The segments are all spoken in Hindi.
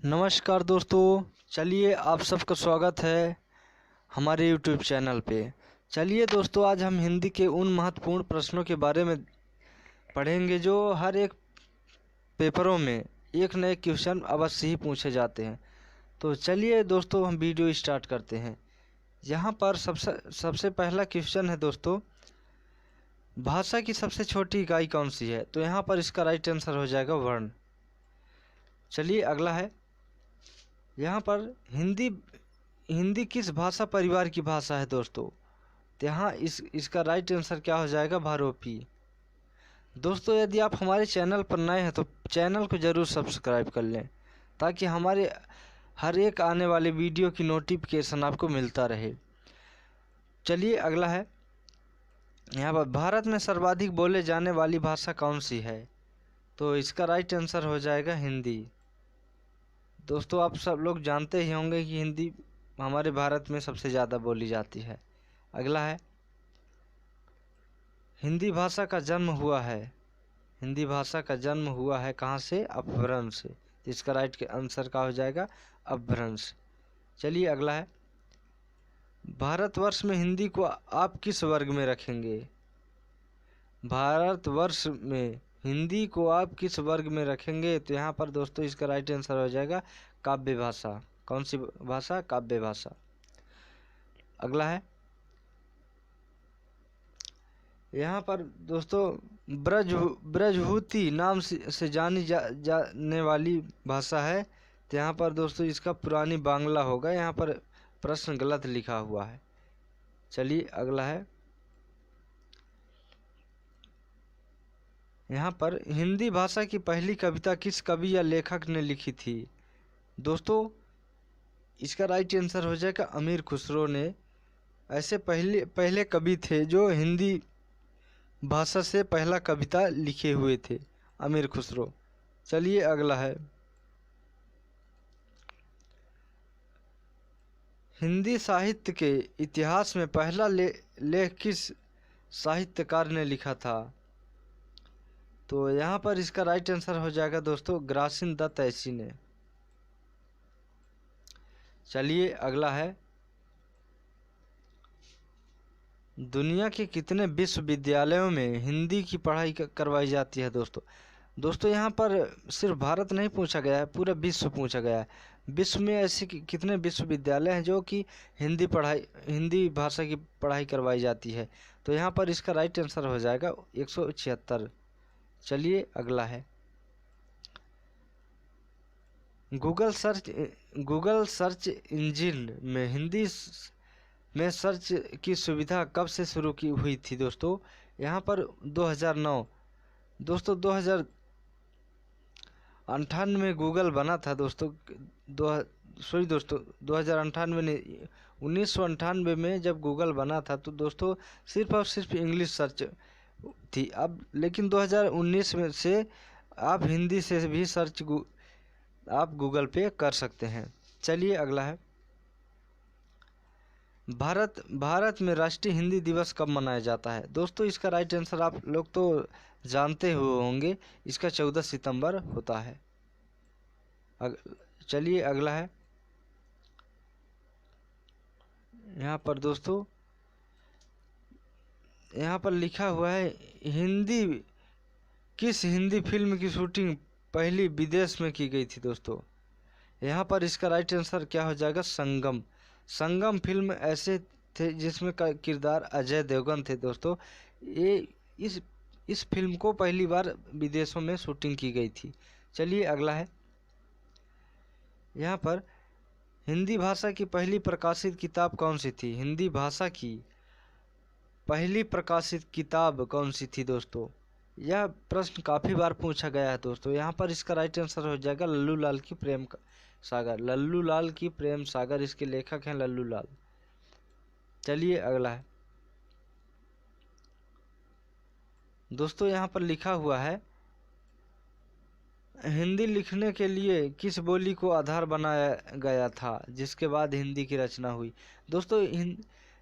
नमस्कार दोस्तों, चलिए आप सबका स्वागत है हमारे YouTube चैनल पे। चलिए दोस्तों, आज हम हिंदी के उन महत्वपूर्ण प्रश्नों के बारे में पढ़ेंगे जो हर एक पेपरों में एक नए क्वेश्चन अवश्य ही पूछे जाते हैं। तो चलिए दोस्तों, हम वीडियो स्टार्ट करते हैं। यहाँ पर सबसे पहला क्वेश्चन है दोस्तों, भाषा की सबसे छोटी इकाई कौन सी है? तो यहाँ पर इसका राइट आंसर हो जाएगा वर्ण। चलिए अगला है, यहाँ पर हिंदी किस भाषा परिवार की भाषा है दोस्तों? तो यहाँ इसका राइट आंसर क्या हो जाएगा? भारोपी। दोस्तों, यदि आप हमारे चैनल पर नए हैं तो चैनल को ज़रूर सब्सक्राइब कर लें ताकि हमारे हर एक आने वाले वीडियो की नोटिफिकेशन आपको मिलता रहे। चलिए अगला है, यहाँ पर भारत में सर्वाधिक बोले जाने वाली भाषा कौन सी है? तो इसका राइट आंसर हो जाएगा हिंदी। दोस्तों, आप सब लोग जानते ही होंगे कि हिंदी हमारे भारत में सबसे ज़्यादा बोली जाती है। अगला है, हिंदी भाषा का जन्म हुआ है कहाँ से? अपभ्रंश से। तो इसका राइट के आंसर का हो जाएगा अपभ्रंश। चलिए अगला है, भारतवर्ष में हिंदी को आप किस वर्ग में रखेंगे? भारतवर्ष में हिंदी को आप किस वर्ग में रखेंगे? तो यहाँ पर दोस्तों इसका राइट आंसर हो जाएगा काव्य भाषा। कौन सी भाषा? काव्य भाषा। अगला है, यहाँ पर दोस्तों ब्रजभूति नाम से जानी जाने वाली भाषा है। तो यहाँ पर दोस्तों इसका पुरानी बांग्ला होगा। यहाँ पर प्रश्न गलत लिखा हुआ है। चलिए अगला है, यहाँ पर हिंदी भाषा की पहली कविता किस कवि या लेखक ने लिखी थी? दोस्तों, इसका राइट आंसर हो जाएगा अमीर खुसरो ने। ऐसे पहले कवि थे जो हिंदी भाषा से पहला कविता लिखे हुए थे, अमीर खुसरो। चलिए अगला है, हिंदी साहित्य के इतिहास में पहला लेख किस साहित्यकार ने लिखा था? तो यहाँ पर इसका राइट आंसर हो जाएगा दोस्तों ग्रासिम दत्त ऐसी ने। चलिए अगला है, दुनिया के कितने विश्वविद्यालयों में हिंदी की पढ़ाई करवाई जाती है दोस्तों? यहाँ पर सिर्फ भारत नहीं पूछा गया है, पूरा विश्व पूछा गया है। विश्व में ऐसे कितने विश्वविद्यालय हैं जो कि हिंदी भाषा की पढ़ाई करवाई जाती है? तो यहाँ पर इसका राइट आंसर हो जाएगा 176। चलिए अगला है, गूगल सर्च इंजिन में हिंदी में सर्च की सुविधा कब से शुरू की हुई थी दोस्तों? यहाँ पर 2009 दोस्तों, 2098 में गूगल बना था दोस्तों। 2098 में, 1998 में जब गूगल बना था तो दोस्तों सिर्फ और सिर्फ इंग्लिश सर्च थी। अब लेकिन 2019 में से आप हिंदी से भी सर्च आप गूगल पे कर सकते हैं। चलिए अगला है, भारत में राष्ट्रीय हिंदी दिवस कब मनाया जाता है? दोस्तों, इसका राइट आंसर आप लोग तो जानते हुए होंगे, इसका 14 सितंबर होता है। चलिए अगला है, यहाँ पर दोस्तों यहाँ पर लिखा हुआ है, किस हिंदी फिल्म की शूटिंग पहली विदेश में की गई थी दोस्तों? यहाँ पर इसका राइट आंसर क्या हो जाएगा? संगम फिल्म ऐसे थे जिसमें किरदार अजय देवगन थे दोस्तों। ये इस फिल्म को पहली बार विदेशों में शूटिंग की गई थी। चलिए अगला है, यहाँ पर हिंदी भाषा की पहली प्रकाशित किताब कौन सी थी? हिंदी भाषा की पहली प्रकाशित किताब कौन सी थी दोस्तों? यह प्रश्न काफ़ी बार पूछा गया है दोस्तों। यहाँ पर इसका राइट आंसर हो जाएगा लल्लू लाल की प्रेम सागर। इसके लेखक हैं लल्लू लाल। चलिए अगला है, दोस्तों यहाँ पर लिखा हुआ है, हिंदी लिखने के लिए किस बोली को आधार बनाया गया था जिसके बाद हिंदी की रचना हुई? दोस्तों,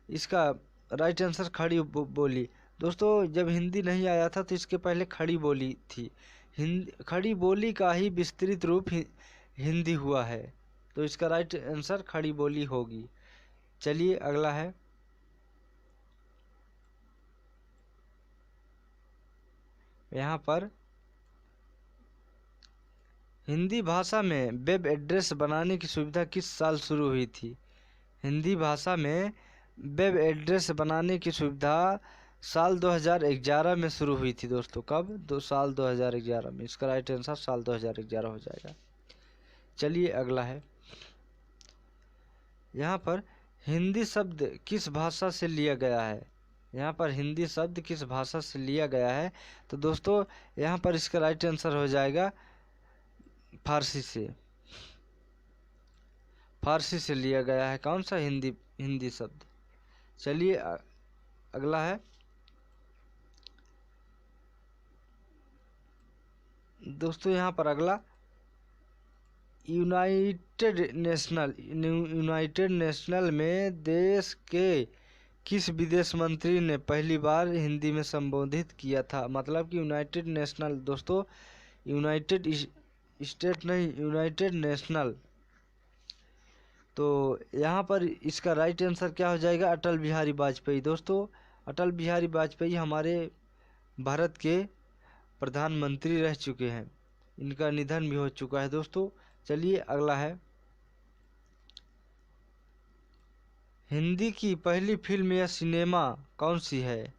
इसका राइट आंसर खड़ी बोली। दोस्तों, जब हिंदी नहीं आया था तो इसके पहले खड़ी बोली थी। खड़ी बोली का ही विस्तृत रूप हिंदी हुआ है। तो इसका राइट आंसर खड़ी बोली होगी। चलिए अगला है, यहाँ पर हिंदी भाषा में वेब एड्रेस बनाने की सुविधा किस साल शुरू हुई थी? हिंदी भाषा में वेब एड्रेस बनाने की सुविधा साल 2011 में शुरू हुई थी दोस्तों। कब? साल 2011 में। इसका राइट आंसर साल 2011 हो जाएगा। चलिए अगला है, यहाँ पर हिंदी शब्द किस भाषा से लिया गया है? यहाँ पर हिंदी शब्द किस भाषा से लिया गया है? तो दोस्तों यहाँ पर इसका राइट आंसर हो जाएगा फारसी से। फारसी से लिया गया है कौन सा? हिंदी शब्द। चलिए अगला है, दोस्तों यहाँ पर अगला, यूनाइटेड नेशनल में देश के किस विदेश मंत्री ने पहली बार हिंदी में संबोधित किया था? मतलब कि यूनाइटेड नेशनल दोस्तों, यूनाइटेड स्टेट नहीं, यूनाइटेड नेशनल। तो यहाँ पर इसका राइट आंसर क्या हो जाएगा? अटल बिहारी वाजपेयी। दोस्तों अटल बिहारी वाजपेयी हमारे भारत के प्रधानमंत्री रह चुके हैं, इनका निधन भी हो चुका है दोस्तों। चलिए अगला है, हिंदी की पहली फिल्म या सिनेमा कौन सी है?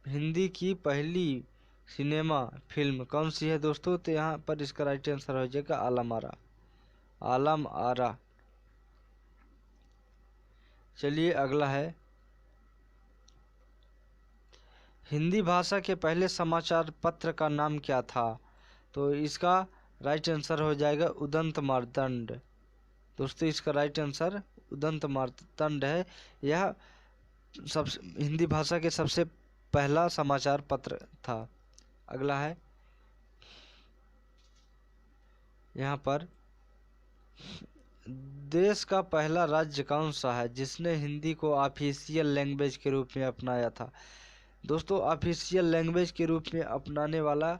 हिंदी की पहली सिनेमा फिल्म कौन सी है दोस्तों? तो यहाँ पर इसका राइट आंसर हो जाएगा आलम आरा। आलम आरा। चलिए अगला है, हिंदी भाषा के पहले समाचार पत्र का नाम क्या था? तो इसका राइट आंसर हो जाएगा उदंत मार्तंड। दोस्तों इसका राइट आंसर उदंत मार्तंड है। यह हिंदी भाषा के सबसे पहला समाचार पत्र था। अगला है, यहाँ पर देश का पहला राज्य कौन सा है जिसने हिंदी को ऑफिशियल लैंग्वेज के रूप में अपनाया था? दोस्तों ऑफिशियल लैंग्वेज के रूप में अपनाने वाला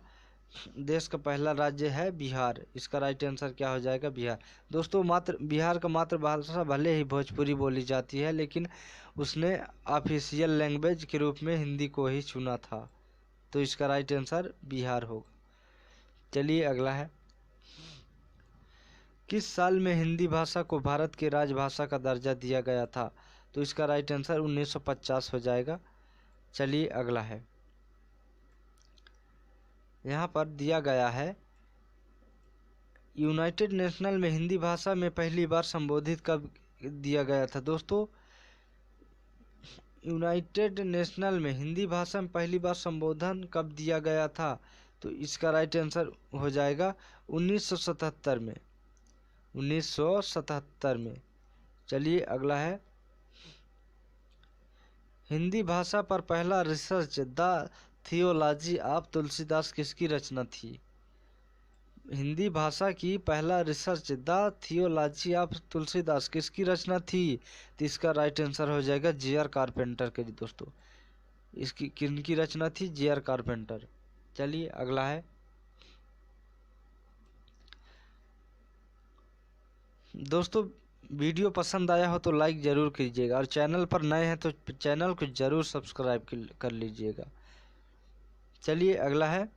देश का पहला राज्य है बिहार। इसका राइट आंसर क्या हो जाएगा? बिहार। दोस्तों बिहार का मातृभाषा भले ही भोजपुरी बोली जाती है, लेकिन उसने ऑफिशियल लैंग्वेज के रूप में हिंदी को ही चुना था। तो इसका राइट आंसर बिहार होगा। चलिए अगला है, किस साल में हिंदी भाषा को भारत की राजभाषा का दर्जा दिया गया था? तो इसका राइट आंसर 1950 हो जाएगा। चलिए अगला है, यहाँ पर दिया गया है, यूनाइटेड नेशनल में हिंदी भाषा में पहली बार संबोधित कब दिया गया था? दोस्तों यूनाइटेड नेशनल में हिंदी भाषा में पहली बार संबोधन कब दिया गया था? तो इसका राइट आंसर हो जाएगा 1977 में। 1977 में। चलिए अगला है, हिंदी भाषा पर पहला research the theology of Tulsidas किसकी रचना थी? हिंदी भाषा की पहला research the theology of Tulsidas किसकी रचना थी? तो इसका राइट आंसर हो जाएगा जे.आर. कारपेंटर के। दोस्तों इसकी किनकी रचना थी? जे.आर. कारपेंटर। चलिए अगला है, दोस्तों वीडियो पसंद आया हो तो लाइक ज़रूर कीजिएगा, और चैनल पर नए हैं तो चैनल को ज़रूर सब्सक्राइब कर लीजिएगा। चलिए अगला है,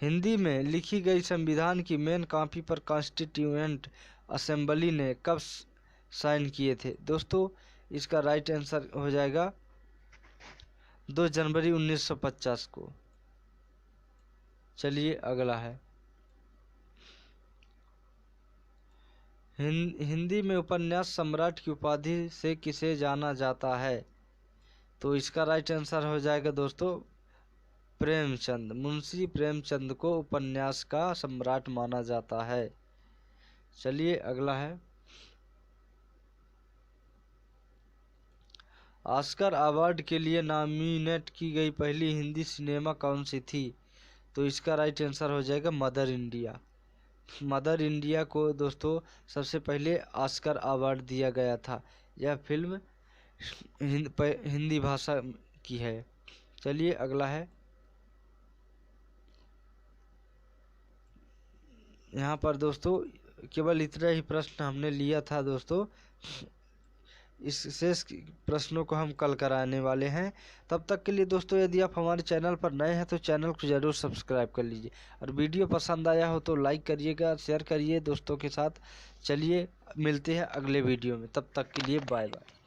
हिंदी में लिखी गई संविधान की मेन कॉपी पर कॉन्स्टिट्यूएंट असेंबली ने कब साइन किए थे? दोस्तों इसका राइट आंसर हो जाएगा 2 जनवरी 1950 को। चलिए अगला है, हिंदी में उपन्यास सम्राट की उपाधि से किसे जाना जाता है? तो इसका राइट आंसर हो जाएगा दोस्तों प्रेमचंद। मुंशी प्रेमचंद को उपन्यास का सम्राट माना जाता है। चलिए अगला है, ऑस्कर अवार्ड के लिए नॉमिनेट की गई पहली हिंदी सिनेमा कौन सी थी? तो इसका राइट आंसर हो जाएगा मदर इंडिया। मदर इंडिया को दोस्तों सबसे पहले ऑस्कर अवार्ड दिया गया था। यह फिल्म हिंदी भाषा की है। चलिए अगला है, यहाँ पर दोस्तों केवल इतना ही प्रश्न हमने लिया था दोस्तों। इस शेष प्रश्नों को हम कल कराने वाले हैं। तब तक के लिए दोस्तों, यदि आप हमारे चैनल पर नए हैं तो चैनल को ज़रूर सब्सक्राइब कर लीजिए, और वीडियो पसंद आया हो तो लाइक करिएगा, शेयर करिए दोस्तों के साथ। चलिए मिलते हैं अगले वीडियो में, तब तक के लिए बाय बाय।